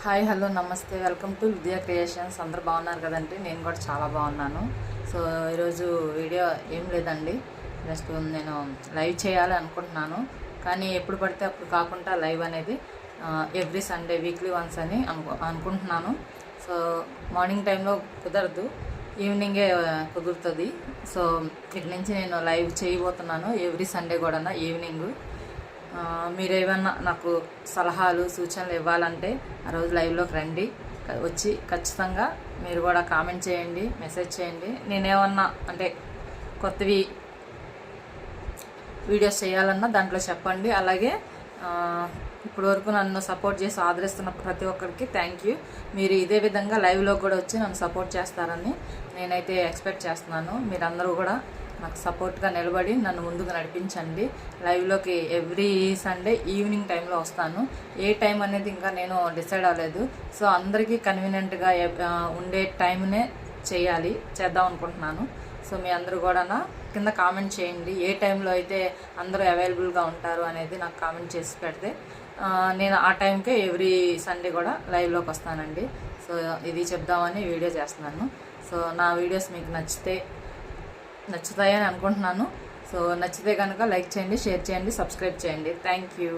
Hi hello నమస్తే welcome to విద్యా creations. అందరు బాగున్నారు కదండి. నేను కూడా చాలా బాగున్నాను. సో ఈరోజు వీడియో ఏం లేదండి, జస్ట్ నేను లైవ్ చేయాలి అనుకుంటున్నాను. కానీ ఎప్పుడు పడితే అప్పుడు కాకుండా లైవ్ అనేది ఎవ్రీ సండే వీక్లీ వన్స్ అని అనుకుంటున్నాను. సో మార్నింగ్ టైంలో కుదరదు, ఈవినింగే కుదురుతుంది. సో ఇక్కడి నుంచి నేను లైవ్ చేయబోతున్నాను ఎవ్రీ సండే కూడా ఈవినింగ్. మీరేమన్నా నాకు సలహాలు సూచనలు ఇవ్వాలంటే ఆ రోజు లైవ్లోకి రండి, వచ్చి ఖచ్చితంగా మీరు కూడా కామెంట్ చేయండి, మెసేజ్ చేయండి. నేనేమన్నా అంటే కొత్తవి వీడియోస్ చేయాలన్నా దాంట్లో చెప్పండి. అలాగే ఇప్పటి వరకు నన్ను సపోర్ట్ చేసి ఆదరిస్తున్న ప్రతి ఒక్కరికి థ్యాంక్ యూ. మీరు ఇదే విధంగా లైవ్లో కూడా వచ్చి నన్ను సపోర్ట్ చేస్తారని నేనైతే ఎక్స్పెక్ట్ చేస్తున్నాను. మీరందరూ కూడా నాకు సపోర్ట్గా నిలబడి నన్ను ముందుకు నడిపించండి. లైవ్లోకి ఎవ్రీ సండే ఈవినింగ్ టైంలో వస్తాను. ఏ టైం అనేది ఇంకా నేను డిసైడ్ అవ్వలేదు. సో అందరికీ కన్వీనియంట్గా ఉండే టైంనే చేద్దాం అనుకుంటున్నాను. సో మీ అందరూ కూడా కింద కామెంట్ చేయండి, ఏ టైంలో అయితే అందరూ అవైలబుల్గా ఉంటారు అనేది నాకు కామెంట్ చేసి పెడితే నేను ఆ టైంకే ఎవ్రీ సండే కూడా లైవ్లోకి వస్తానండి. సో ఇది చెప్దామని వీడియో చేస్తున్నాను. సో నా వీడియోస్ మీకు నచ్చుతాయని అనుకుంటున్నాను. సో నచ్చితే కనుక లైక్ చేయండి, షేర్ చేయండి, సబ్స్క్రైబ్ చేయండి. Thank you.